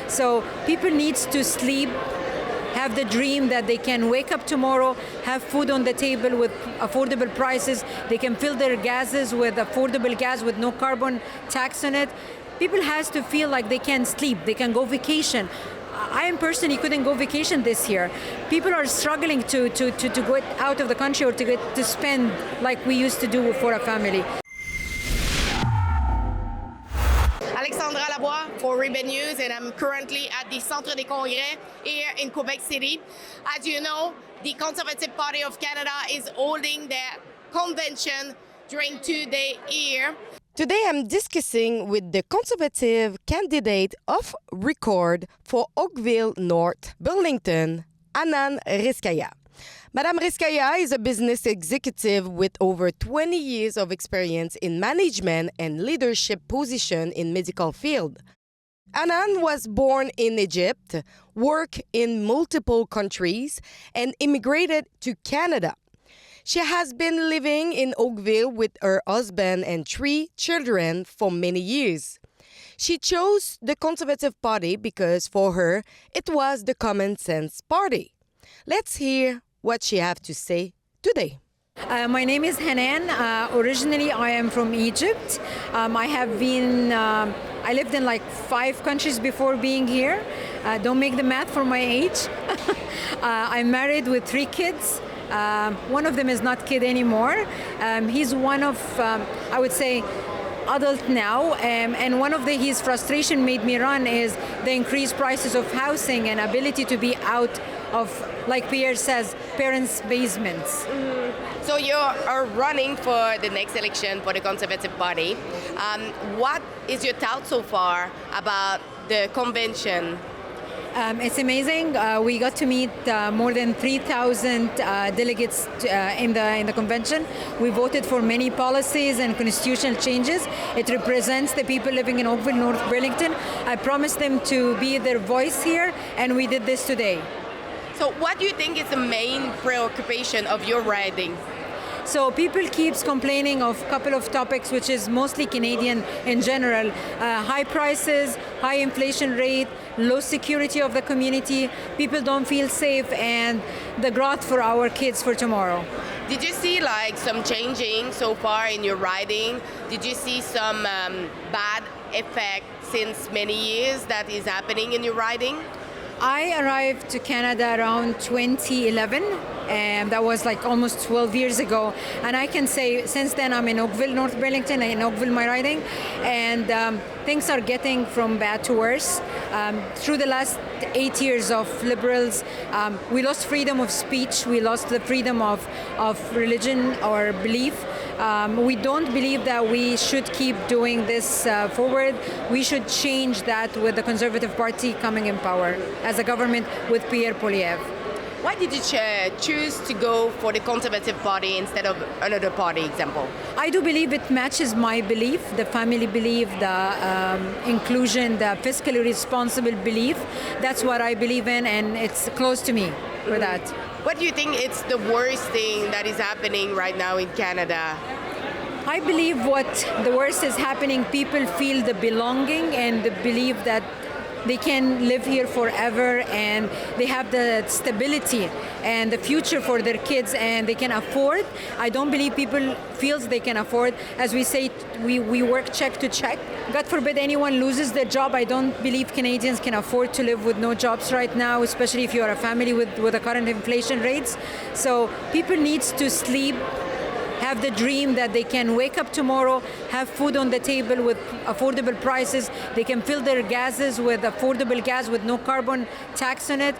So people need to sleep, have the dream that they can wake up tomorrow, have food on the table with affordable prices. They can fill their gases with affordable gas with no carbon tax on it. People has to feel like they can sleep, they can go vacation. I am personally couldn't go vacation this year. People are struggling to go out of the country or to spend like we used to do for a family. For Ribbon News, and I'm currently at the Centre des Congrès here in Quebec City. As you know, the Conservative Party of Canada is holding their convention during 2 days here. Today I'm discussing with the Conservative candidate of record for Oakville North Burlington, Hanan Rizkalla. Madame Rizkalla is a business executive with over 20 years of experience in management and leadership position in medical field. Hanan was born in Egypt, worked in multiple countries, and immigrated to Canada. She has been living in Oakville with her husband and 3 children for many years. She chose the Conservative Party because for her, it was the common sense party. Let's hear what she have to say today. My name is Hanan. Originally, I am from Egypt. I lived in like 5 countries before being here. Don't make the math for my age. I'm married with 3 kids. One of them is not kid anymore. He's one of, I would say, adult now, and one of his frustration made me run is the increased prices of housing and ability to be out of, like Pierre says, parents' basements. So you are running for the next election for the Conservative Party. What is your thought so far about the convention? It's amazing. We got to meet more than 3,000 delegates in the convention. We voted for many policies and constitutional changes. It represents the people living in Oakville, North Burlington. I promised them to be their voice here, and we did this today. So what do you think is the main preoccupation of your riding? So people keeps complaining of a couple of topics, which is mostly Canadian in general. High prices, high inflation rate, low security of the community. People don't feel safe, and the growth for our kids for tomorrow. Did you see like some changing so far in your riding? Did you see some bad effect since many years that is happening in your riding? I arrived to Canada around 2011, and that was like almost 12 years ago. And I can say since then I'm in Oakville, North Burlington, in Oakville, my riding, and things are getting from bad to worse. Through the last 8 years of Liberals, we lost freedom of speech, we lost the freedom of religion or belief. We don't believe that we should keep doing this forward. We should change that with the Conservative Party coming in power as a government with Pierre Poilievre. Why did you choose to go for the Conservative Party instead of another party, example? I do believe it matches my belief, the family belief, the inclusion, the fiscally responsible belief. That's what I believe in, and it's close to me for that. What do you think is the worst thing that is happening right now in Canada? I believe what the worst is happening, people feel the belonging and the belief that they can live here forever, and they have the stability and the future for their kids, and they can afford. I don't believe people feels they can afford. As we say, we work check to check. God forbid anyone loses their job. I don't believe Canadians can afford to live with no jobs right now, especially if you are a family with the current inflation rates. So people need to sleep, have the dream that they can wake up tomorrow, have food on the table with affordable prices. They can fill their gases with affordable gas with no carbon tax on it.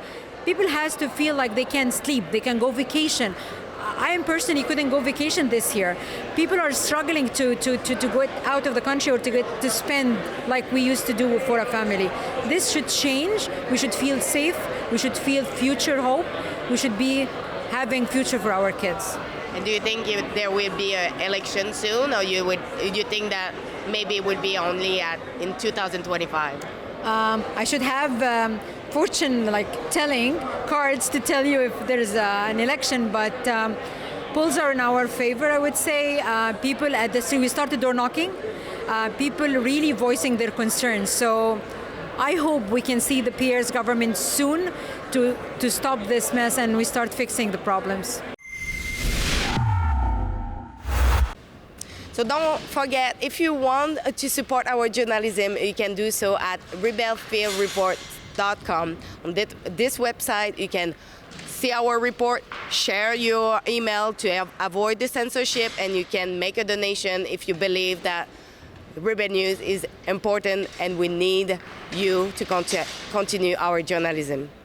People has to feel like they can sleep, they can go vacation. I am personally couldn't go vacation this year. People are struggling to go out of the country or to spend like we used to do for a family. This should change. We should feel safe. We should feel future hope. We should be having future for our kids. And do you think there will be an election soon, or you think that maybe it would be only in 2025? I should have fortune telling cards to tell you if there's an election, but polls are in our favor, I would say. People at the street, we started door knocking, people really voicing their concerns. So I hope we can see the PR's government soon to stop this mess and we start fixing the problems. So don't forget, if you want to support our journalism, you can do so at rebelfieldreport.com. On this website, you can see our report, share your email to avoid the censorship, and you can make a donation if you believe that Rebel News is important and we need you to continue our journalism.